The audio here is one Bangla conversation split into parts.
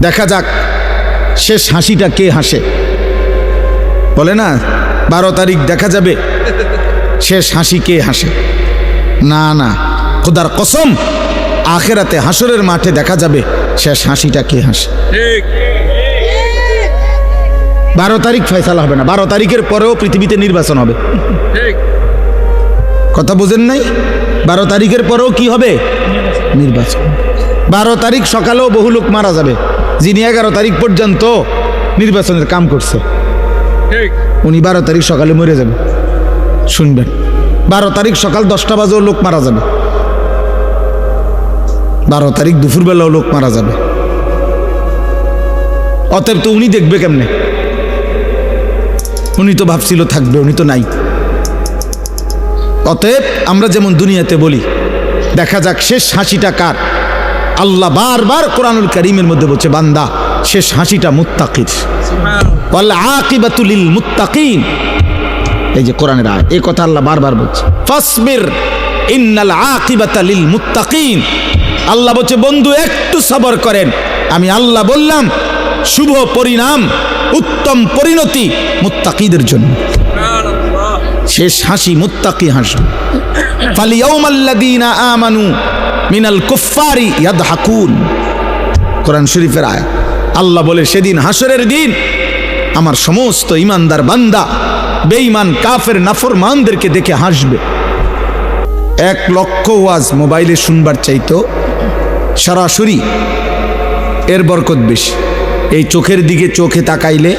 দেখা যাক শেষ হাসিটা কে হাসে। বলে না 12 তারিখ দেখা যাবে শেষ হাসি কে হাসে। না না, খোদার কসম, আখেরাতে হাসরের মাঠে দেখা যাবে শেষ হাসিটা কে হাসে। 12 তারিখ ফয়সালা হবে না, 12 তারিখের পরেও পৃথিবীতে নির্বাচন হবে। কথা বোঝেন নাই? 12 তারিখের পরেও কি হবে? নির্বাচন। 12 তারিখ সকালেও বহু লোক মারা যাবে, যিনি 11 তারিখ পর্যন্ত নির্বাচনের কাম করছে উনি 12 তারিখ সকালে মরে যাবে। শুনবেন, 12 তারিখ সকাল 10টা বাজেও লোক মারা যাবে, 12 তারিখ দুপুরবেলাও লোক মারা যাবে। অতএব তো উনি দেখবে কেমনে? উনি তো ভাবছিল থাকবে, উনি তো নাই। অতএব আমরা যেমন দুনিয়াতে বলি দেখা যাক শেষ হাসিটা কার, আল্লাহ বারবার কোরআনুল কারীমের মধ্যে বলছে বান্দা শেষ হাসিটা মুত্তাকির, ওয়াল আকিবাতু লিল মুত্তাকিন। এই যে কোরআনের আয়াত, এই কথা আল্লাহ বারবার বলছে, ফাসবির ইন্নাল আকিবাতা লিল মুত্তাকিন। আল্লাহ বলছে বন্ধু একটু সবর করেন, আমি আল্লাহ বললাম শুভ পরিণাম, উত্তম পরিণতি মুত্তাকিদের জন্য। শেষ হাসি মুত্তাকি হাসি। ফালিয়াউমাল্লাযীনা আমানু মিনাল কুফফারি ইয়াদহাকুন। কোরআন শরীফের আয়াত। আল্লাহ বলে সেদিন হাসরের দিন আমার সমস্ত ইমানদার বান্দা বেঈমান কাফের নাফরমানদেরকে দেখে হাসবে। 1 লক্ষ ওয়াজ মোবাইলে শুনবার চাইতো সরাসরি এর বরকত বেশি। এই চোখের দিকে চোখে তাকাইলে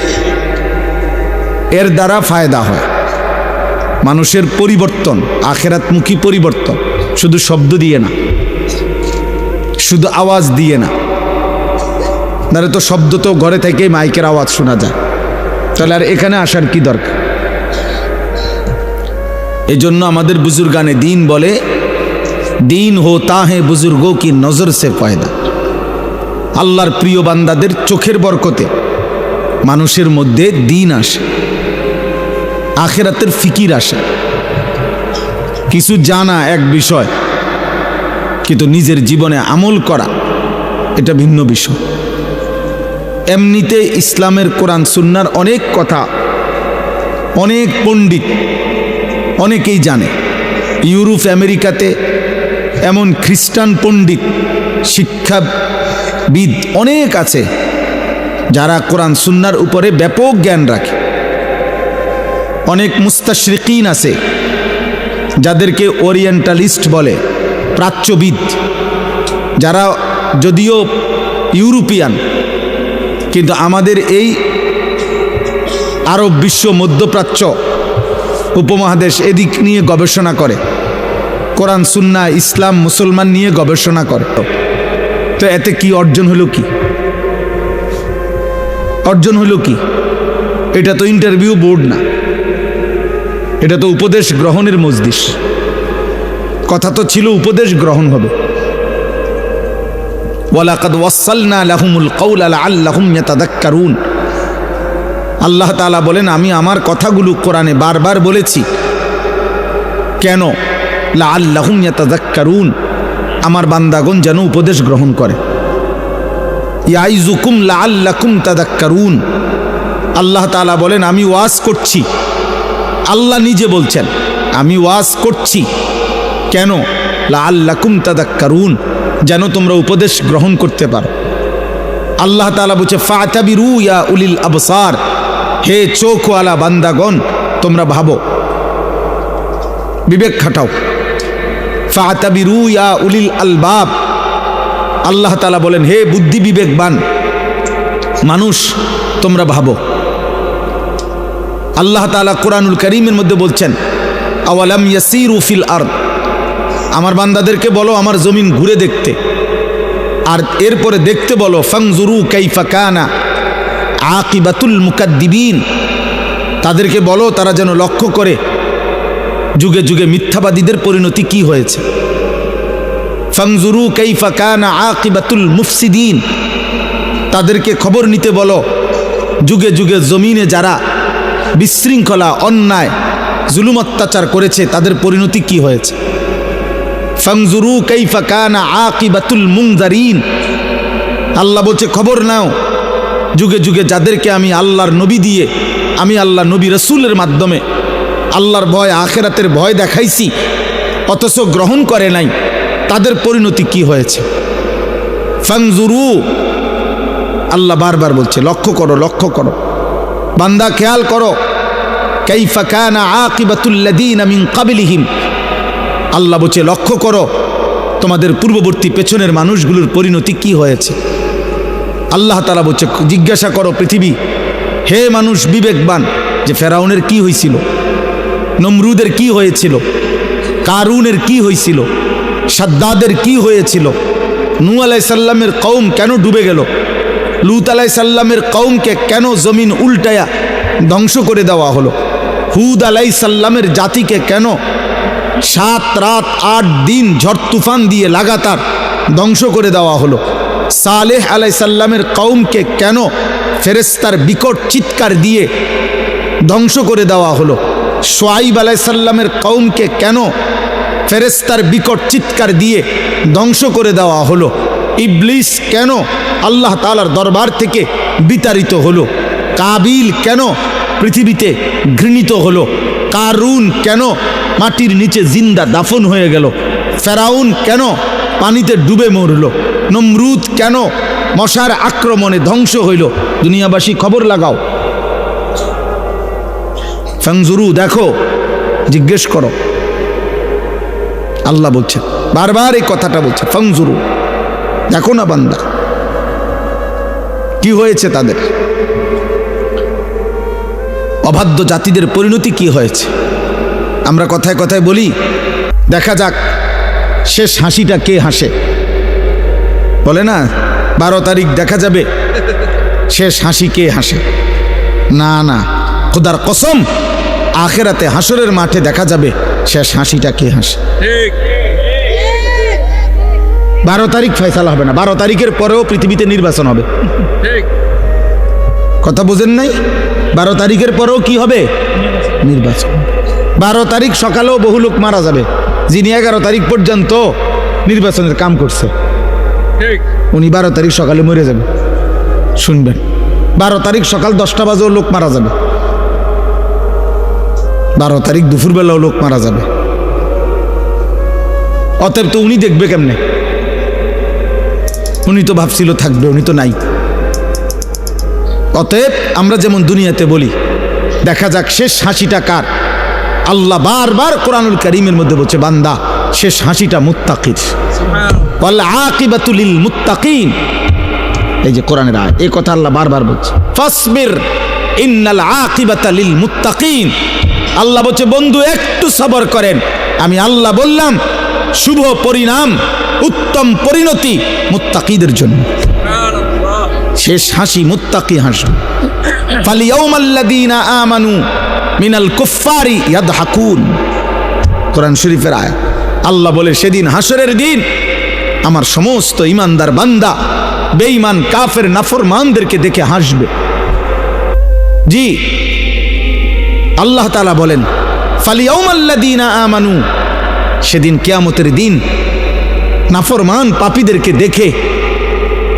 এর দ্বারা ফায়দা হয়, মানুষের পরিবর্তন, আখেরাতমুখী পরিবর্তন, শুধু শব্দ দিয়ে না, শুধু আওয়াজ দিয়ে না। নারে তো শব্দ তো ঘরে থেকে মাইকের আওয়াজ শোনা যায়, তাহলে আর এখানে আসার কি দরকার? এই জন্য আমাদের বুজুর্গানে দিন বলে, দিন হোতা হে বুজুর্গো কি নজর সে পয়দা। আল্লাহর প্রিয় বান্দাদের চোখের বরকতে মানুষের মধ্যে দিন আসে, আখেরাতের ফিকির আসে। কিছু জানা এক বিষয়, কিন্তু নিজের জীবনে আমল করা এটা ভিন্ন বিষয়। এমনিতে ইসলামের কোরআন সুন্নাহর অনেক কথা অনেক পণ্ডিত অনেকেই জানে। ইউরোপ আমেরিকাতে এমন খ্রিস্টান পণ্ডিত শিক্ষাবিদ অনেক আছে যারা কোরআন সুন্নাহর উপরে ব্যাপক জ্ঞান রাখে। অনেক মুস্তাশরিকিন আছে যাদেরকে ওরিয়েন্টালিস্ট বলে, প্রাচ্যবিদ, যারা যদিও ইউরোপিয়ান কিন্তু আমাদের এই আরব বিশ্ব, মধ্যপ্রাচ্য উপমহাদেশ এদিক নিয়ে গবেষণা করে, কোরআন সুন্নাহ ইসলাম মুসলমান নিয়ে গবেষণা করে। তো এতে কি অর্জন হলো? কি অর্জন হলো? কি এটা তো ইন্টারভিউ বোর্ড না, এটা তো উপদেশ গ্রহণের মজলিস। কথা তো ছিল উপদেশ গ্রহণ হবে। ওয়ালাকাদ ওয়াসালনা লাহুমুল কাওলা লাআল্লাহুম ইয়াতাযাক্কারুন। আল্লাহ তাআলা বলেন আমি আমার কথাগুলো কোরআনে বারবার বলেছি, কেন? লাআল্লাহুম ইয়াতাযাক্কারুন, আমার বান্দাগণ যেন উপদেশ গ্রহণ করে। ইয়াইযুকুম লাআল্লাকুম তাযাক্কারুন। আল্লাহ তাআলা বলেন আমি ওয়াজ করছি, আল্লাহ নিজে বলছেন আমি ওয়াজ করছি, কেন? লাআল্লাকুম তাযাক্কারুন, যেন তোমরা উপদেশ গ্রহণ করতে পারো। আল্লাহ তাআলা বলছে ফাতাবিরু ইয়া উলিল আবসার, হে চোখওয়ালা বান্দাগণ তোমরা ভাবো, বিবেক খাটাও। ফাতাবিরু ইয়া উলিল আলবাব, আল্লাহ তাআলা বলেন হে বুদ্ধি বিবেকবান মানুষ তোমরা ভাবো। আল্লাহ তাআলা কোরআনুল কারীমের মধ্যে বলছেন আওয়ালাম ইয়াসিরু ফিল আরদ, আমার বান্দাদেরকে বলো আমার জমিন ঘুরে দেখতে, আর এরপরে দেখতে বলো ফানজুরু কাইফা কানা আকিবাতুল মুকাদ্দিবিন, তাদেরকে বলো তারা যেন লক্ষ্য করে যুগে যুগে মিথ্যাবাদীদের পরিণতি কি হয়েছে। ফানজুরু কাইফা কানা আকিবাতুল মুফসিদিন, তাদেরকে খবর নিতে বলো যুগে যুগে জমিনে যারা বিশৃঙ্খলা, অন্যায়, জুলুম অত্যাচার করেছে তাদের পরিণতি কি হয়েছে। ফানজুরু কাইফা কানা আকিবাতুল মুনজারিন, আল্লাহ বলছে খবর নাও, যুগে যুগে যাদেরকে আমি আল্লাহর নবী দিয়ে, আমি আল্লাহ নবী রসুলের মাধ্যমে আল্লাহর ভয় আখেরাতের ভয় দেখাইছি, অথচ গ্রহণ করে নাই, তাদের পরিণতি কি হয়েছে। ফানজুরু, আল্লাহ বারবার বলছে লক্ষ্য করো, লক্ষ্য করো বান্দা, খেয়াল করো। কাইফা কানা আকিবাতুল লাযীনা মিন ক্বাবলিহিম, আল্লাহ বলছে লক্ষ্য করো তোমাদের পূর্ববর্তী পেছনের মানুষগুলোর পরিণতি কি হয়েছে। আল্লাহ তাআলা বলছে জিজ্ঞাসা করো পৃথিবী, হে মানুষ বিবেকবান, যে ফেরাউনের কি হয়েছিল, নমরুদের কি হয়েছিল, কারুনের কি হয়েছিল, সাদ্দাদের কি হয়েছিল, নূহ আলাইহিস সালামের কওম কেন ডুবে গেল, লূত আলাইহিস সালামের কওমকে কেন জমিন উল্টায়া ধ্বংস করে দেওয়া হলো, হুদ আলাইহিস সালামের জাতিকে কেন 7 রাত 8 দিন ঝড় তুফান দিয়ে লাগাতার ধ্বংস করে দেওয়া হলো, সালেহ আলাইহিস সালামের কওমকে কেন ফেরেশতার বিকট চিৎকার দিয়ে ধ্বংস করে দেওয়া হলো, শুআইব আলাইহিস সালামের কওমকে কেন ফেরেশতার বিকট চিৎকার দিয়ে ধ্বংস করে দেওয়া হলো, ইবলিস কেন আল্লাহ তাআলার দরবার থেকে বিতাড়িত হলো, কাবিল কেন পৃথিবীতে ঘৃণিত হলো, কারুন কেন মাটির নিচে জিন্দা দাফন হয়ে গেল, ফেরাউন কেন পানিতে ডুবে মরল, নমরুদ কেন মশার আক্রমণে ধ্বংস হইল। দুনিয়াবাসী খবর লাগাও, ফানজুরু, দেখো, জিজ্ঞেস করো। আল্লাহ বলছেন, বারবার এই কথাটা বলছে, ফানজুরু, দেখো না বান্দা কি হয়েছে তাদের, অবাধ্য জাতিদের পরিণতি কি হয়েছে। আমরা কথায় কথায় বলি দেখা যাক শেষ হাসিটা কে হাসে, বলে না 12 তারিখ দেখা যাবে শেষ হাসি কে হাসে। না না, খোদার কসম, আখেরাতে হাসরের মাঠে দেখা যাবে শেষ হাসিটা কে হাসে। 12 তারিখ ফয়সালা হবে না, 12 তারিখের পরেও পৃথিবীতে নির্বাচন হবে। কথা বুঝেন নাই? 12 তারিখের পরেও কি হবে? নির্বাচন। 12 তারিখ সকালেও বহু লোক মারা যাবে, যিনি 11 তারিখ পর্যন্ত নির্বাচনের কাম করছে, উনি 12 তারিখ সকালে মরে যাবে। শুনবেন, 12 তারিখ সকাল 10টা বাজেও লোক মারা যাবে, 12 তারিখ দুপুরবেলাও লোক মারা যাবে। অতএব তো উনি দেখবে কেমনে? উনি তো ভাবছিল থাকবে, উনি তো নাই। অতএব আমরা যেমন দুনিয়াতে বলি দেখা যাক শেষ হাসিটা কার, আল্লাহ বারবার কোরআনুল কারীমের মধ্যে বলছে বান্দা শেষ হাসিটা মুত্তাকির, ওয়াল আকিবাতু লিল মুত্তাকিন। এই যে কোরআনের আয়াত, এই কথা আল্লাহ বারবার বলছে, ফাসবির ইন্নাল আকিবাতা লিল মুত্তাকিন। আল্লাহ বলছে বন্ধু একটু সবর করেন, আমি আল্লাহ বললাম শুভ পরিণাম, উত্তম পরিণতি মুত্তাকিদের জন্য। শেষ হাসি মুত্তাকি হাসি। ফালিয়াউমাল্লাযীনা আমানু মিনাল কুফফারি ইয়াদহাকুন, কোরআন শরীফের আয়াত। আল্লাহ বলে সেদিন হাসরের দিন আমার সমস্ত ইমানদার বান্দা বেঈমান কাফের নাফরমানদেরকে দেখে হাসবে। জি, আল্লাহ তাআলা বলেন ফালিয়াউমাল্লাযীনা আমানু, সেদিন কিয়ামতের দিন নাফরমান পাপীদেরকে দেখে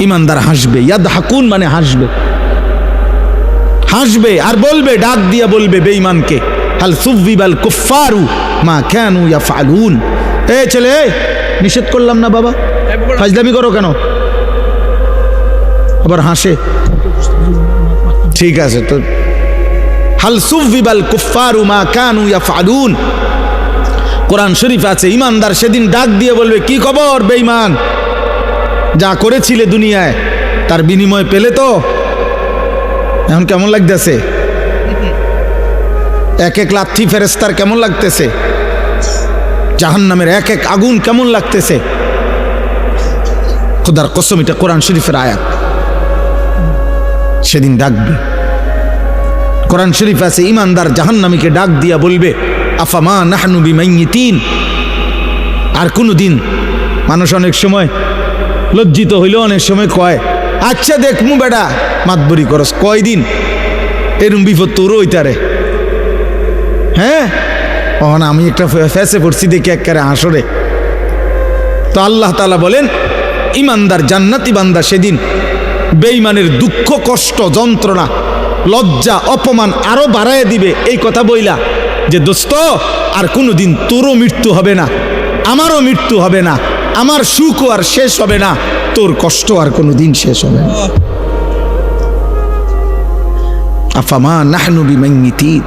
ইমানদার হাসবে। ইয়াদহাকুন মানে হাসবে, হাসবে আর বলবে, ডাক দিয়া বলবে বেঈমানকে, হাল সুযিবাল কুফফারু মা কানু ইয়াফআলুন। এ ছেলে, নিষেধ করলাম না বাবা, ফাজলামি করো কেন? আবার হাসে। ঠিক আছে তো, হাল সুযিবাল কুফফারু মা কানু ইয়াফআলুন। কোরআন শরীফ আছে ইমানদার সেদিন ডাক দিয়ে বলবে, কি খবর বেঈমান, যা করেছিলে দুনিয়ায় তার বিনিময় পেলে তো? এখন কেমন লাগতেছে? এক এক লাথি ফেরেশতার কেমন লাগতেছে? জাহান্নামের এক এক আগুন কেমন লাগতেছে? খোদার কসম, এটা কোরআন শরীফের আয়াত। সেদিন ডাকবে, কোরআন শরীফ আছে ইমানদার জাহান্নামীকে ডাক দিয়া বলবে, আফামা নাহনু বিমাইয়িতিন। আর কোনদিন মানুষ অনেক সময় লজ্জিত হইল, অনেক সময় কয় আচ্ছা দেখমু বেটা মাতবরি করস, কয়দিন এরম বিপদ তোরও হইতারে। হ্যাঁ, না আমি একটা ফেসে পড়ছি দেখি একেবারে হাসরে। তো আল্লাহ তাআলা বলেন ইমানদার জান্নাতি বান্দা সেদিন বেঈমানের দুঃখ কষ্ট যন্ত্রণা লজ্জা অপমান আরো বাড়ায় দিবে এই কথা বইলা যে দোস্ত আর কোনোদিন তোরও মৃত্যু হবে না, আমারও মৃত্যু হবে না, আমার সুখও আর শেষ হবে না, তোর কষ্ট আর কোনোদিন শেষ হবে না। আফামা নাহনু বিমাইয়িতিন।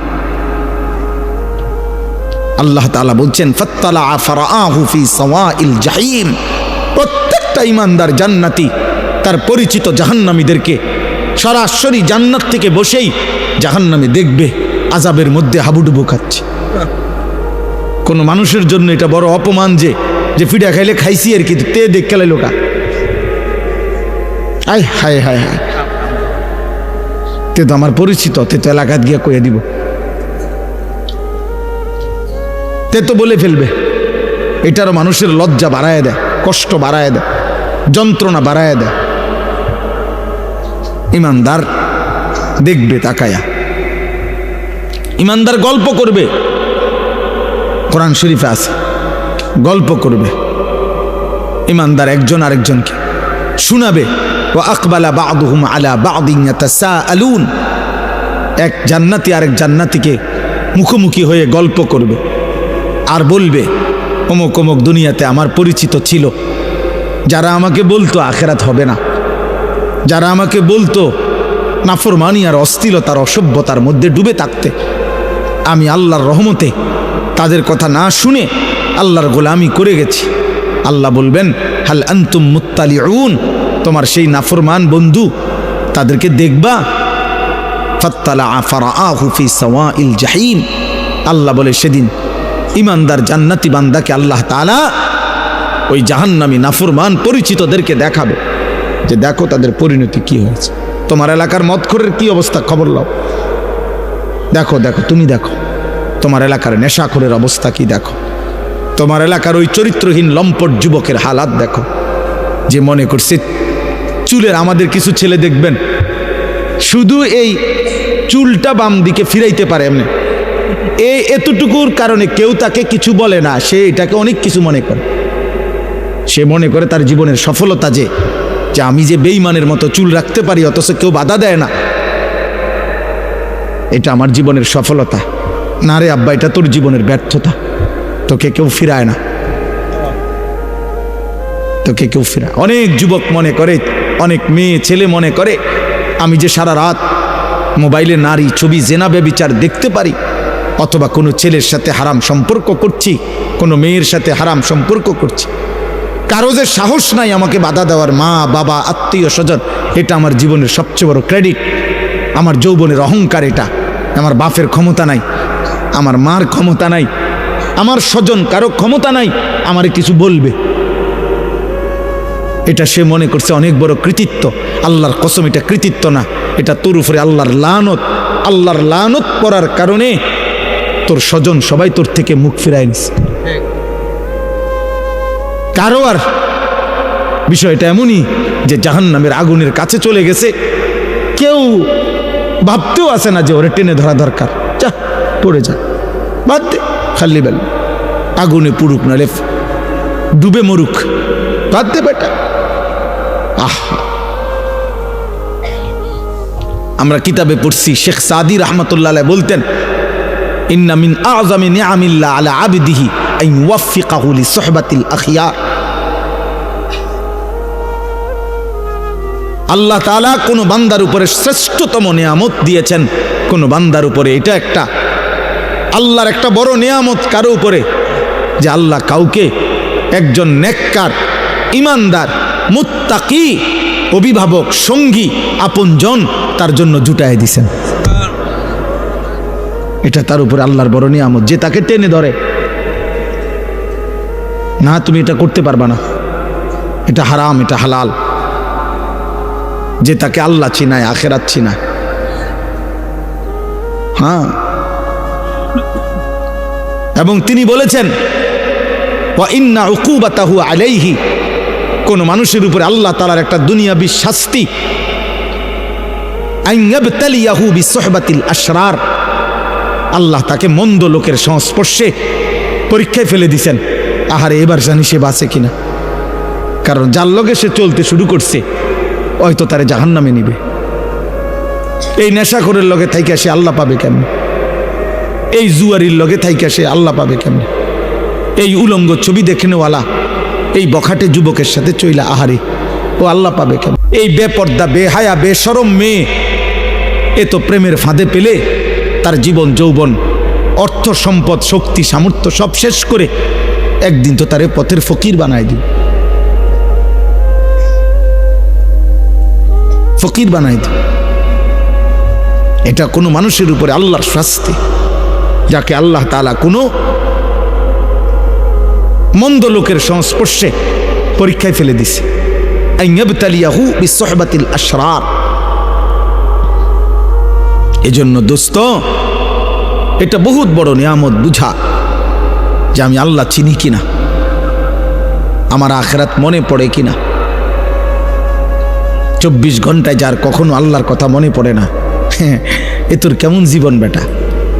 আল্লাহ তাআলা বলছেন ফাত্তালা ফারাআহু ফি সাওয়াইল জাহিম। প্রত্যেকটা ঈমানদার জান্নাতি তার পরিচিত জাহান্নামীদেরকে সরাসরি জান্নাত থেকে বসেই জাহান্নামে দেখবে আযাবের মধ্যে হাবুডুবু খাচ্ছে। কোন মানুষের জন্য এটা বড় অপমান যে ফিডা খাইলে খাইছি আর কি, তে দেখ খেলে লোকা আয় হায় হায় হায়, তে তো আমার পরিচিত, তে তো এলাকাত গিয়া কইয়া দিব, তে তো বলে ফেলবে। এটারও মানুষের লজ্জা বাড়ায় দেয়, কষ্ট বাড়ায় দেয়, যন্ত্রণা বাড়ায় দেয়। ঈমানদার দেখবে তাকায়া, ঈমানদার গল্প করবে, কোরআন শরীফে আছে গল্প করবে। ঈমানদার একজন আরেকজনকে শোনাবে। ওয়া আকবালা বা'দুহুম আলা বা'দিন ইয়াতাসাআলুন। এক জান্নাতি আরেক জান্নাতিকে মুখোমুখি হয়ে গল্প করবে আর বলবে অমুক অমুক দুনিয়াতে আমার পরিচিত ছিল, যারা আমাকে বলতো আখিরাত হবে না, যারা আমাকে বলতো নাফরমানি আর অশ্লীলতার অসভ্যতার মধ্যে ডুবে থাকতে, আমি আল্লাহর রহমতে তাদের কথা না শুনে আল্লাহর গোলামি করে গেছি। আল্লাহ বলবেন হাল আনতুম মুত্তালিউন, তোমার সেই নাফরমান বন্ধু তাদেরকে দেখবা। ফাত্তালা ফারাআহু ফি সাওয়াইল জাহিম। আল্লাহ বলে সেদিন ঈমানদার জান্নাতি বান্দাকে আল্লাহ তাআলা ওই জাহান্নামী নাফরমান পরিচিতদেরকে দেখাবে যে দেখো তাদের পরিণতি কি হয়েছে। তোমার এলাকার মদখোরের কি অবস্থা খবর লাও, দেখো দেখো তুমি দেখো তোমার এলাকার নেশাখোরের অবস্থা কি, দেখো তোমার এলাকার ওই চরিত্রহীন লম্পট যুবকের হালাত দেখো, যে মনে করছে চুলের। আমাদের কিছু ছেলে দেখবেন শুধু এই চুলটা বাম দিকে ফিরাইতে পারে এমনি, এই এতটুকুর কারণে কেউ তাকে কিছু বলে না, সে এটাকে অনেক কিছু মনে করে। সে মনে করে তার জীবনের সফলতা যে আমি যে বেঈমানের মতো চুল রাখতে পারি অথচ কেউ বাধা দেয় না, এটা আমার জীবনের সফলতা। না রে আব্বা, এটা তোর জীবনের ব্যর্থতা, তোকে কেউ ফিরায় না, তোকে কেউ ফিরায়। অনেক যুবক মনে করে, অনেক মেয়ে ছেলে মনে করে আমি যে সারা রাত মোবাইলে নারী ছবি জেনা ব্যভিচার দেখতে পারি, অথবা কোনো ছেলের সাথে হারাম সম্পর্ক করছি, কোনো মেয়ের সাথে হারাম সম্পর্ক করছি, কারো যে সাহস নাই আমাকে বাধা দেওয়ার, মা বাবা আত্মীয় স্বজন, এটা আমার জীবনের সবচেয়ে বড় ক্রেডিট, আমার যৌবনের অহংকার। এটা আমার বাপের ক্ষমতা নাই, আমার মার ক্ষমতা নাই, আমার স্বজন কারো ক্ষমতা নাই আমারে কিছু বলবে। এটা সে মনে করছে অনেক বড় কৃতিত্ব। আল্লাহর কসম এটা কৃতিত্ব না, এটা তোর উপরে আল্লাহর লানত। আল্লাহর লানত পড়ার কারণে তোর স্বজন সবাই তোর থেকে মুখ ফিরায় নিছে। কারো আর বিষয়টা এমনই যে জাহান্নামের আগুনের কাছে চলে গেছে, কেউ ভাবতেও আসে না যে ওরে টেনে ধরা দরকার, যা পড়ে যা, বাদ দে, খালি বেল আগুনে পুড়ুক নালে ডুবে মরুক, বাদ দে বেটা। আমরা কিতাবে পড়ছি শেখ সাদি রহমতুল্লাহ বলতেন ইন্না মিন আযমি নিআমিল্লাহ আলা আবদিহি আন ইউওয়াফিকাহু লিসুহবাতিল আখিয়ার। আল্লাহ তাআলা কোন বান্দার উপরে শ্রেষ্ঠতম নিয়ামত দিয়েছেন, কোন বান্দার উপরে এটা একটা আল্লাহর একটা বড় নিয়ামত কারো উপরে, যে আল্লাহ কাউকে একজন নেককার ঈমানদার মুত্তাকি অভিভাবক সঙ্গী আপনজন তার জন্য জুটায় দিছেন। এটা তার উপরে আল্লাহর বড় নিয়ামত, যে তাকে টেনে ধরে না তুমি এটা করতে পারবা না, এটা হারাম, এটা হালাল, যে তাকে আল্লাহ চিনায় আখিরাত চিনায়। হ্যাঁ, এবং তিনি বলেছেন ওয়া ইন্না উকুবাতাহু আলাইহি, কোন মানুষের উপরে আল্লাহ তাআলার একটা দুনিয়াবী শাস্তি, আন ইয়াবতালিয়াহু বিসুহবাতিল আশরার, আল্লাহ তাকে মন্দ লোকের সংস্পর্শে পরীক্ষায় ফেলে দিয়েছেন। আহারে এবার জানি সে বাঁচে কিনা, কারণ যার লগে সে চলতে শুরু করছে হয়তো তারে জাহান্নামে নিবে। এই নেশাখোরের লগে থাইকা সে আল্লাহ পাবে কেমনে? এই জুয়ারির লগে থাইকা সে আল্লাহ পাবে কেমনে? এই উলঙ্গ ছবি দেখেনেওয়ালা এই বখাটে যুবকের সাথে চইলা আহারে ও আল্লাহ পাবে কেমন? এই বেপর্দা বেহায়া বেশরম মেয়ে এ তো প্রেমের ফাঁদে পেলে তার জীবন যৌবন অর্থ সম্পদ শক্তি সামর্থ্য সব শেষ করে একদিন তো তারে পথের ফকির বানায় দিবে, ফকির বানায় দিবে। এটা কোনো মানুষের উপরে আল্লাহর শাস্তি, যাকে আল্লাহ তাআলা কোনো মন্দ লোকের সংস্পর্শে পরীক্ষায় ফেলে দিছে। আইয়াবতালিয়াহু বিসহবাতিল আশরার। এজন্য দোস্ত, এটা বহুত বড় নিয়ামত বুঝা যে আমি আল্লাহ চিনি কিনা, আমার আখিরাত মনে পড়ে কিনা। 24 ঘন্টায় যার কখনো আল্লাহর কথা মনে পড়ে না, এ তোর কেমন জীবন বেটা?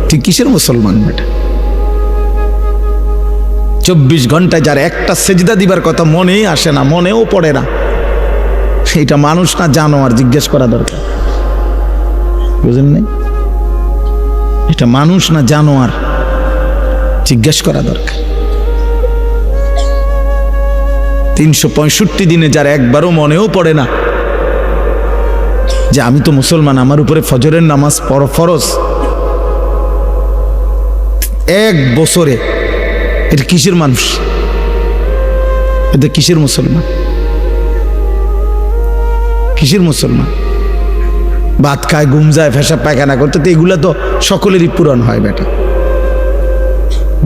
তুই কিসের মুসলমান বেটা? 24 ঘন্টায় যার একটা সেজদা দিবার কথা মনেই আসে না, মনেও পড়ে না, এটা মানুষ না জানোয়ার? জিজ্ঞেস করা দরকার, বুঝলেন নাই? এটা মানুষ না জানোয়ার? জিজ্ঞেস করা দরকার। 365 দিনে যার একবারও মনেও পড়ে না যে আমি তো মুসলমান, আমার উপরে ফজরের নামাজ ফরজ, এক বছরে, এটা কিসের মানুষ? এটা কিসের মুসলমান? কিসের মুসলমান? ভাত খায়, ঘুম যায়, পেশাব পায়খানা করতে, তো এগুলা তো সকলেরই পূরণ হয় বেটা।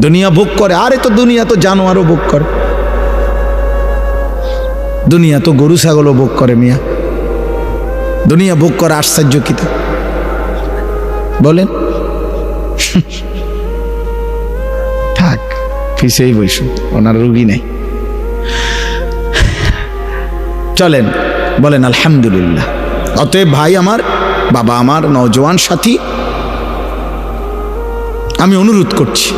দুনিয়া ভোগ করে, আরে তো দুনিয়া তো জানোয়ারও ভোগ করে, দুনিয়া তো গরু ছাগলও ভোগ করে মিয়া। দুনিয়া ভোগ করে আশ্চর্য কি তা বলেন? থাক, পিছেই বসু, ওনার রুগী নেই। চলেন বলেন আলহামদুলিল্লাহ। অতএব ভাই আমার, বাবা আমার, নওজোয়ান সাথী, আমি অনুরোধ করছি,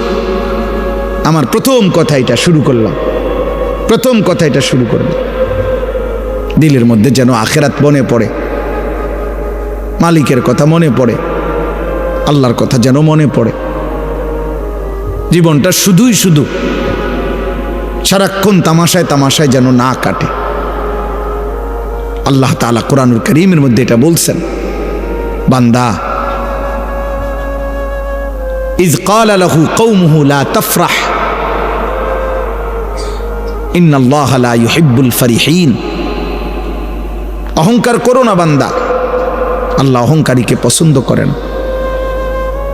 আমার প্রথম কথা এটা শুরু করলাম, প্রথম কথা এটা শুরু করলাম, দিলের মধ্যে যেন আখিরাত মনে পড়ে, মালিকের কথা মনে পড়ে, আল্লাহর কথা যেন মনে পড়ে। জীবনটা শুধুই শুধু সারাক্ষণ তামাশায় তামাশায় যেন না কাটে। আল্লাহ তাআলা কোরআনুল কারীমের মধ্যে এটা বলছেন, বান্দা ইয ক্বালা লাহু কওমুহু লা তাফরাহ ইন্নাল্লাহা লা ইউহিব্বুল ফারিহিন। অহংকার করো না বান্দা, আল্লাহ অহংকারীকে পছন্দ করেন।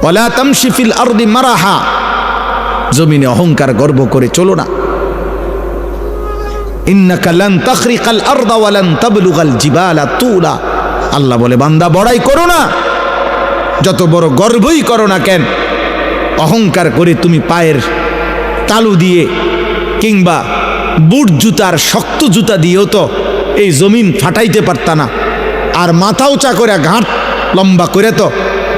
ওয়ালা তামশি ফিল আরদি মারাহা, জমিনে অহংকার গর্ব করে চলো না। ইন্নাকা লান তাখরিকাল আরদা ওয়া লান তাবলুগাল জিবালা তুলা। আল্লাহ বলে বান্দা বড়াই করো না, যত বড় গর্বই করো না কেন, অহংকার করে তুমি পায়ের তালু দিয়ে কিংবা বুট জুতার শক্ত জুতা দিয়েও তো এই জমিন ফাটাইতে পারতা না, আর মাথা উঁচা করে ঘাট লম্বা করে তো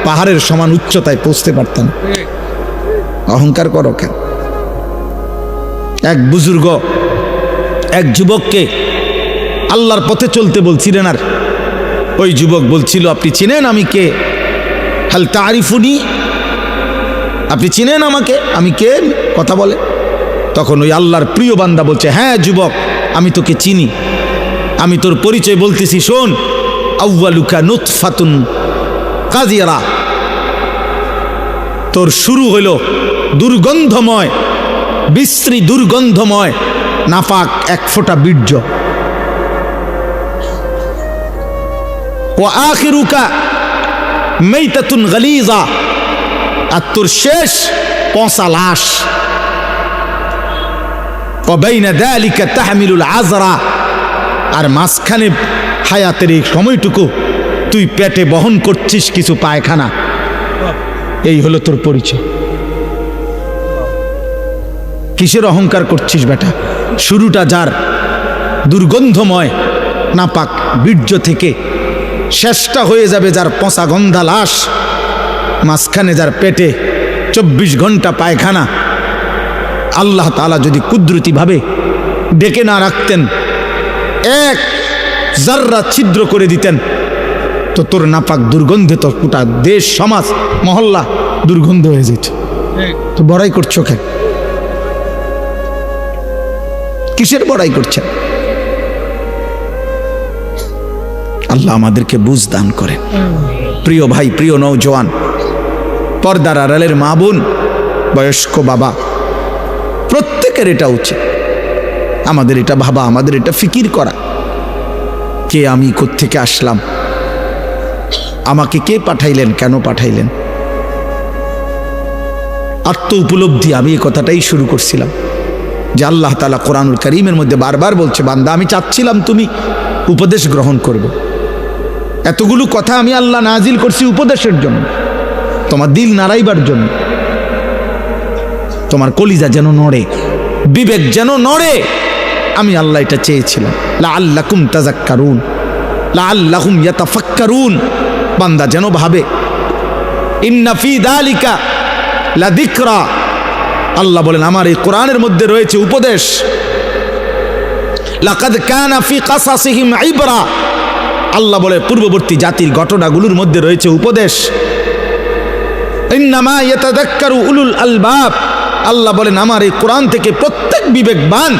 পাহাড়ের সমান উচ্চতায় পৌঁছতে পারতা না। অহংকার করো কেন? এক বুজুর্গ এক যুবককে আল্লাহর পথে চলতে বলছিলেন, আর ওই যুবক বলছিল, আপনি চিনেন আমি কে? হাল তারিফুনি, আপনি চিনেন আমাকে, আমি কে? কথা বলে। তখন ওই আল্লাহর প্রিয় বান্দা বলছে, হ্যাঁ যুবক, আমি তোকে চিনি, আমি তোর পরিচয় বলতেছি, শোন। আউয়ালুকা নুতফাতুন কাযিরা, তোর শুরু হইল দুর্গন্ধময়, বিশ্রী দুর্গন্ধময় নাপাক এক ফোঁটা বীর্য। ওয়া আখিরুকা মাইতাতুন গালিযা, আর তোর শেষ পচা লাশ। ওয়া বাইনা যালিকা তাহমিলুল আযরা, আর মাঝখানে হায়াতের এই সময়টুকু তুই পেটে বহন করছিস কিছু পায়খানা। এই হলো তোর পরিচয়। কিসের অহংকার করছিস বেটা? শুরুটা যার দুর্গন্ধময় নাপাক বীর্য থেকে, শেষটা হয়ে যাবে যার পচা গন্ধা লাশ, মাঝখানে যার পেটে 24 ঘন্টা পায়খানা। আল্লাহ তাআলা যদি কুদরতি ভাবে ডেকে না রাখতেন, এক জাররা ছিদ্র করে দিতেন তো তোর নাপাক দুর্গন্ধে তোর গোটা দেশ সমাজ মহল্লা দুর্গন্ধ হয়ে যেত। তো বড়াই করছো কেন? কিসের বড়াই করছেন? আল্লাহ আমাদেরকে বুঝ দান করেন। প্রিয় ভাই, প্রিয় নওজওয়ান, পর্দার আড়ালের মা বোন, বয়স্ক বাবা, প্রত্যেকের এটা উচিত, আমাদের এটা ভাবা, আমাদের এটা ফিকির করা, কে আমি কোত্থেকে আসলাম, আমাকে কে পাঠাইলেন, কেন পাঠাইলেন। আত্ম উপলব্ধি। আমি এই কথাটাই শুরু করছিলাম যে আল্লাহ তাআলা কোরআনুল কারীমের মধ্যে বারবার বলছে, বান্দা আমি চাচ্ছিলাম তুমি উপদেশ গ্রহণ করবে। এতগুলো কথা আমি আল্লাহ নাজিল করছি উপদেশের জন্য, তোমার দিল নাড়াইবার জন্য, তোমার কলিজা যেন নড়ে, বিবেক যেন নড়ে। আমি আল্লাহ এটা চেয়েছিলাম। লাআল্লাকুম তাযাক্কারুন, লাআল্লাহুম ইয়াতাফাক্কারুন। বান্দা যেন ভাবে। ইন্না ফি যালিকা লাযিকরা। আল্লাহ বলেন আমার এই কোরআনের মধ্যে রয়েছে উপদেশ। লাকাদ কানা ফি কাসাসিহিম ইবরা। আল্লাহ বলে পূর্ববর্তী জাতির ঘটনাগুলোর মধ্যে রয়েছে উপদেশ। ইন্নামা ইয়াতাযাক্কারু উলুল আলবাব। আল্লাহ বলেন আমার এই কোরআন থেকে প্রত্যেক বিবেকবান,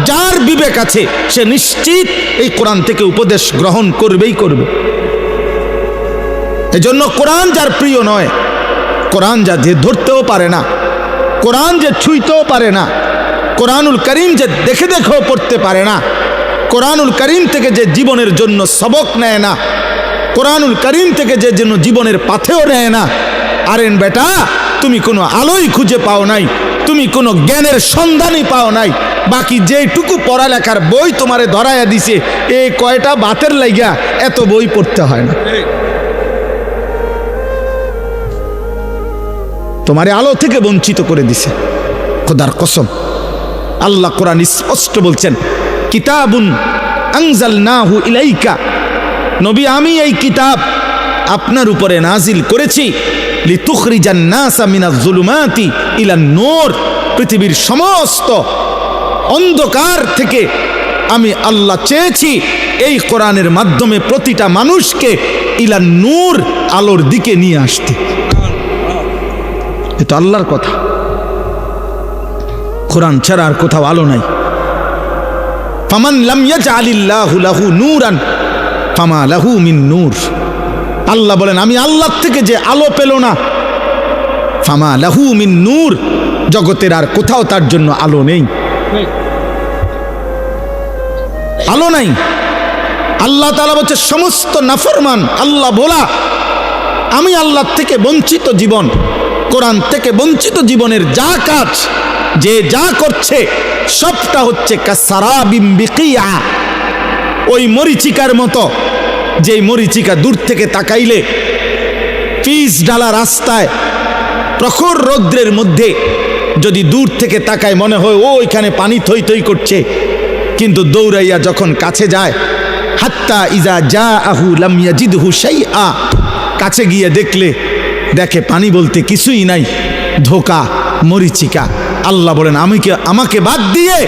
যার বিবেক আছে, সে নিশ্চিত এই কোরআন থেকে উপদেশ গ্রহণ করবেই করবে। এজন্য কোরআন যার প্রিয় নয়, কোরআন যা যে ধরতেও পারে না, কোরআন যে ছুঁইতেও পারে না, কোরআনুল কারীম যে দেখে দেখেও পড়তে পারে না, কোরআনুল কারীম থেকে যে জীবনের জন্য সবক নেয় না, কোরআনুল কারীম থেকে যে যেন জীবনের পাথেও নেয় না, আরেন বেটা তুমি কোনো আলোই খুঁজে পাও নাই, তুমি কোনো জ্ঞানের সন্ধানই পাও নাই। বাকি যেটুকু পড়ালেখার বই তোমারে ধরাইয়া দিছে, এই কয়টা বাতের লাইগা এত বই পড়তে হয় না। তোমারে আলো থেকে বঞ্চিত করে দিছে। খোদার কসম, আল্লাহ কোরআন স্পষ্ট বলছেন, কিতাবুন আনজালনাহু ইলাইকা। নবী আমি এই কিতাব আপনার উপরে নাজিল করেছি লিতুখরিজান নাসা মিনাজ যুলুমাতি ইলান নূর। পৃথিবীর সমস্ত অন্ধকার থেকে আমি আল্লাহ চেয়েছি এই কোরআনের মাধ্যমে প্রতিটা মানুষকে ইলান নূর, আলোর দিকে নিয়ে আসতে। এটা আল্লাহর কথা। কোরআন ছাড়া আর কোথাও আলো নাই। ফামান লাম ইয়াজআলিল্লাহু লাহু নূরান ফামা লাহু মিন নূর। আল্লাহ বলেন আমি আল্লাহ থেকে যে আলো পেল না, ফামা লাহু মিন নূর, জগতের আর কোথাও তার জন্য আলো নেই, আলো নাই। আল্লাহ তাআলা বলছে সমস্ত নাফরমান আল্লাহ ভোলা, আমি আল্লাহ থেকে বঞ্চিত জীবন, কোরআন থেকে বঞ্চিত জীবনের যা কাজ, যে যা করছে সবটা হচ্ছে কাসারাবিম বিকিয়া, ওই মরিচিকার মতো, যে মরিচিকা দূর থেকে তাকাইলে পিচ ডালা রাস্তায় প্রখর রৌদ্রের মধ্যে যদি দূর থেকে তাকায় মনে হয় ও ওইখানে পানি থই থই করছে, কিন্তু দৌড়াইয়া যখন কাছে যায়, হাত্তা ইজা জাআহু লাম ইয়াজিদহু শাইআ, কাছে গিয়ে দেখে পানি বলতে কিছুই নাই, ধোঁকা, মরিচিকা। আল্লাহ বলেন আমাকে বাদ দিয়ে,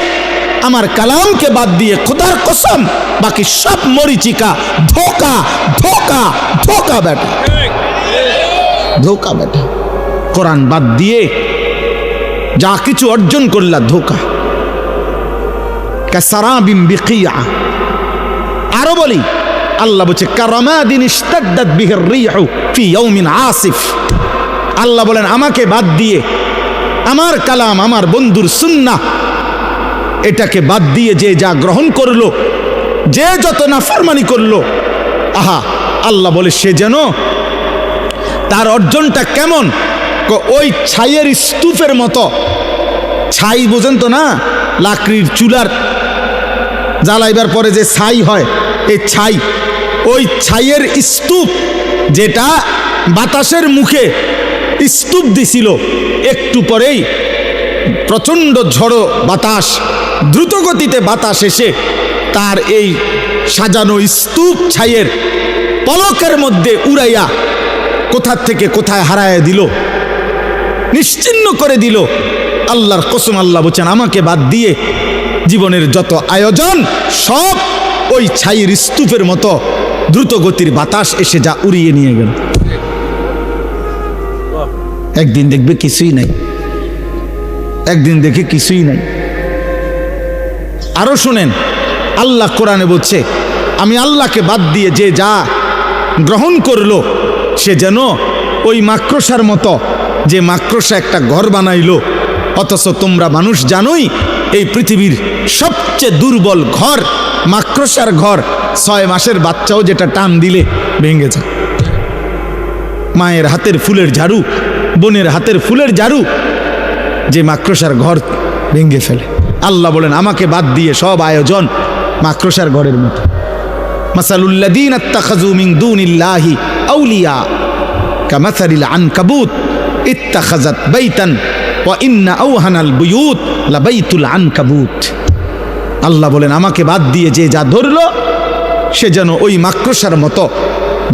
আমার কালামকে বাদ দিয়ে, খোদার কসম বাকি সব মরিচিকা, ধোঁকা ধোঁকা ধোঁকা বেটা, ধোঁকা বেটা। কোরআন বাদ দিয়ে যা কিছু অর্জন করলা ধোঁকা। কাসারাবিম বিকিয়া। আরো বলি, আল্লাহ বলছে কারামাদিন ইশতাদ্দাত বিহির রিহু ফি ইয়াউমিন আসিফ। আল্লাহ বলেন আমাকে বাদ দিয়ে, আমার কালাম, আমার বন্ধুর সুন্নাহ, এটাকে বাদ দিয়ে যে যা গ্রহণ করলো, যে যত নাফরমানি করলো, আহা, আল্লাহ বলে সে যেন তার অর্জনটা কেমন, ওই ছাইয়ের স্তূপের মতো। ছাই বোঝেন তো না, লাকড়ির চুলার জ্বালাইবার পরে যে ছাই হয়, এই ছাই, ওই ছাইয়ের স্তূপ যেটা বাতাসের মুখে স্তূপ দিছিল, একটু পরেই প্রচণ্ড ঝড়ো বাতাস, দ্রুতগতিতে বাতাস এসে তার এই সাজানো স্তূপ ছাইয়ের পলকের মধ্যে উড়াইয়া কোথার থেকে কোথায় হারায় দিল, নিশ্চিহ্ন করে দিল। আল্লাহর কসম, আল্লাহ বলছেন আমাকে বাদ দিয়ে জীবনের যত আয়োজন সব ওই ছাইয়ের স্তূপের মতো দ্রুত গতির বাতাস এসে যা উড়িয়ে নিয়ে গেল। একদিন দেখবে কিছুই নাই, একদিন দেখে কিছুই নাই। আরো শুনেন, আল্লাহ কোরআনে বলছে, আমি আল্লাহকে বাদ দিয়ে যে যা গ্রহণ করলো সে যেন ওই মাকড়সার মতো, যে মাকড়সা একটা ঘর বানাইলো। অথচ তোমরা মানুষ জানোই এই পৃথিবীর সবচেয়ে দুর্বল ঘর মাকড়সার ঘর। 6 মাসের বাচ্চাও যেটা টান দিলে ভেঙে যায়। মায়ের হাতের ফুলের ঝাড়ু, বোনের হাতের ফুলের ঝাড়ু যে মাকড়সার ঘর ভেঙে ফেলে। আল্লাহ বলেন আমাকে বাদ দিয়ে সব আয়োজন মাকড়সার ঘরের মতো। মাসালুল্লাযীনা ইত্তাখাযু মিন দুনিল্লাহি আউলিয়া কামাসালিল আনকাবুত ইত্তাখাযাত বাইতান ওয়া ইন্না আওহানাল বুয়ুত লাবাইতুল আনকাবুত। আল্লাহ বলেন আমাকে বাদ দিয়ে যে যা ধরলো সে যেন ওই মাকড়সার মতো,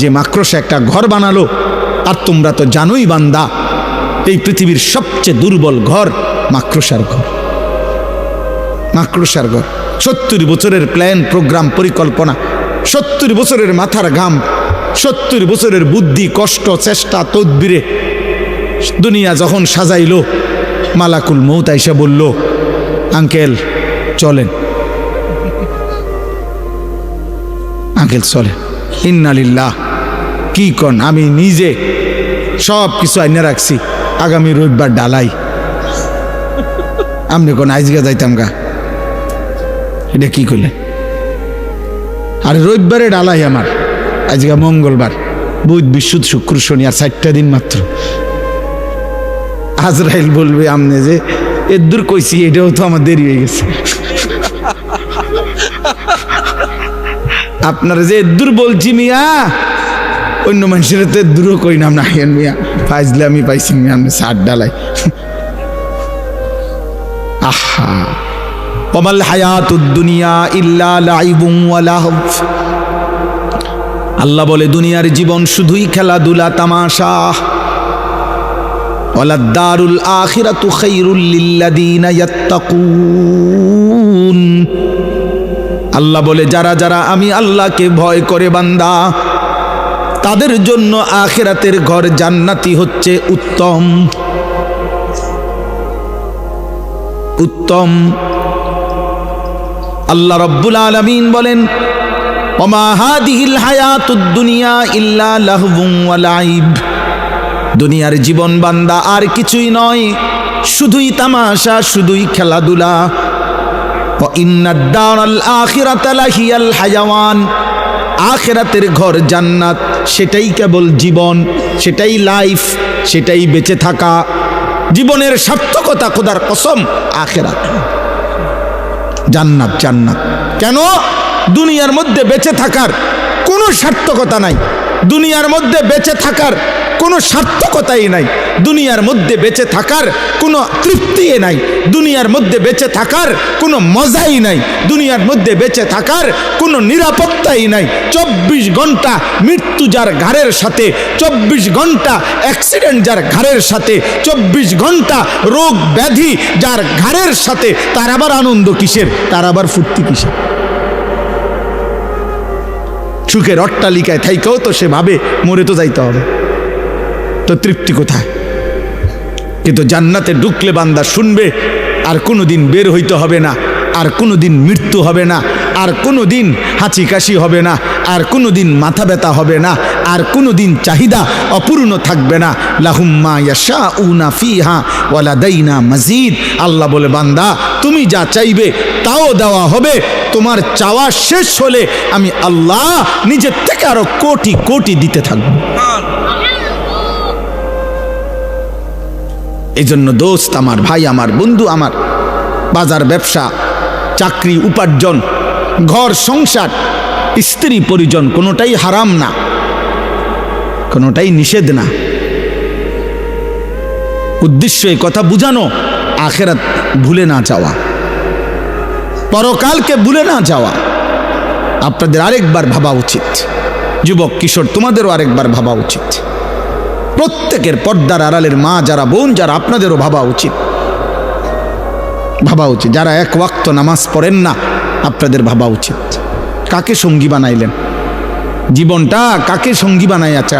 যে মাকড়সা একটা ঘর বানালো। আর তোমরা তো জানোই বান্দা, এই পৃথিবীর সবচেয়ে দুর্বল ঘর মাকড়সার ঘর। মাকড়সার ঘর। 70 বছরের প্ল্যান, প্রোগ্রাম, পরিকল্পনা, 70 বছরের মাথার ঘাম, 70 বছরের বুদ্ধি, কষ্ট, চেষ্টা, তদবিরে দুনিয়া যখন সাজাইলো, মালাকুল মউত আইসা বলল, আঙ্কেল চলেন, আঙ্কেল চলেন। ইন্না লিল্লাহ। কি কন? আমি নিজে সব কিছু আইনে রাখছি, আগামী রবিবার ডালাই। আপনি কোন আইজগা যাইতাম গা? এটা কি করলেন? আরে রবিবারে ডালাই আমার, আজকে মঙ্গলবার, বুধ, বৃহস্পতি, শুক্র, শনি, আর 4টা দিন মাত্র। আজরাইল বলবে আমনে যে এদূর কইছি, এটাও তো আমার দেরি হয়ে গেছে। আপনারা যে এদূর বলছি মিয়া, অন্য মানুষের তো এদূরও কই নাম না মিয়া, ফাইজলে আমি পাইছি মিয়া, আপনি 60 ডালাই। আহা, ওয়ামাল হায়াতুদ দুনিয়া ইল্লা লাইবুন ওয়া লাহব। আল্লাহ বলে দুনিয়ার জীবন শুধুই খেলাধুলা, তামাশা। ওয়ালাদ দারুল আখিরাতু খায়রুল লিল্লাযীনা ইয়াত্তাকুন। আল্লাহ বলে যারা যারা আমি আল্লাহকে ভয় করে বান্দা, তাদের জন্য আখিরাতের ঘর জান্নাতি হচ্ছে উত্তম। উত্তম। আল্লাহ রাব্বুল আলামিন বলেন, ওমা হাদিহিল হায়াতুদ দুনিয়া ইল্লা লাহবুন ওয়া লাইব। দুনিয়ার জীবন বান্দা আর কিছুই নয়, শুধুই তামাশা, শুধুই খেলাধুলা। ওয়া ইন্নাদ দারাল আখিরাতা লাহিয়াল হায়াওয়ান। আখিরাতের ঘর জান্নাত, সেটাই কেবল জীবন, সেটাই লাইফ, সেটাই বেঁচে থাকা। জীবনের সার্থকতা, খোদার কসম, আখিরাত। জান্নাত, জান্নাত। কেন? দুনিয়ার মধ্যে বেঁচে থাকার কোনো সার্থকতা নাই, দুনিয়ার মধ্যে বেঁচে থাকার কোনো সার্থকতাই নাই, দুনিয়ার মধ্যে বেঁচে থাকার কোনো তৃপ্তি নাই, দুনিয়ার মধ্যে বেঁচে থাকার কোনো মজাই নাই, দুনিয়ার মধ্যে বেঁচে থাকার কোনো নিরাপত্তাই নাই। 24 ঘন্টা মৃত্যু যার ঘাড়ের সাথে, 24 ঘন্টা অ্যাক্সিডেন্ট যার ঘাড়ের সাথে, 24 ঘন্টা রোগ ব্যাধি যার ঘাড়ের সাথে, তার আবার আনন্দ কিসের? তার আবার ফুর্তি কিসের? সুখের অট্টালিকায় থাইকেও তো সে ভাবে মরে তো যাইতে হবে, তো তৃপ্তি কোথায়? কিন্তু জান্নাতে ঢুকলে বান্দা শুনবে আর কোনোদিন বের হইতে হবে না, আর কোনোদিন মৃত্যু হবে না, আর কোনোদিন হাঁচি কাশি হবে না, আর কোনোদিন মাথা ব্যথা হবে না, আর কোনোদিন চাহিদা অপূর্ণ থাকবে না। লাহুম মা ইয়াশাউনা ফিহা ওয়া লাদাইনা মাজিদ। আল্লাহ বলে বান্দা তুমি যা চাইবে তাও দেওয়া হবে, তোমার চাওয়া শেষ হলে আমি আল্লাহ নিজের থেকে আরো কোটি কোটি দিতে থাকবো। এই জন্য দোস্ত আমার, ভাই আমার, বন্ধু আমার, বাজার ব্যবসা, চাকরি, উপার্জন, ঘর সংসার, স্ত্রী পরিজন কোনোটাই হারাম না, কোনোটাই নিষেধ না। উদ্দেশ্য এই কথা বুঝানো, আখিরাত ভুলে না যাওয়া, পরকালকে ভুলে না যাওয়া। আপনাদের আরেকবার ভাবা উচিত, যুবক কিশোর তোমাদেরও আরেকবার ভাবা উচিত, প্রত্যেকের পর্দার আড়ালের মা যারা, বোন যারা, আপনাদেরও ভাবা উচিত, ভাবা উচিত। যারা এক ওয়াক্ত নামাজ পড়েন না, আপনাদের ভাবা উচিত। কাকে সঙ্গী বানাইলেন? জীবনটা কাকে সঙ্গী বানাইয়াছে?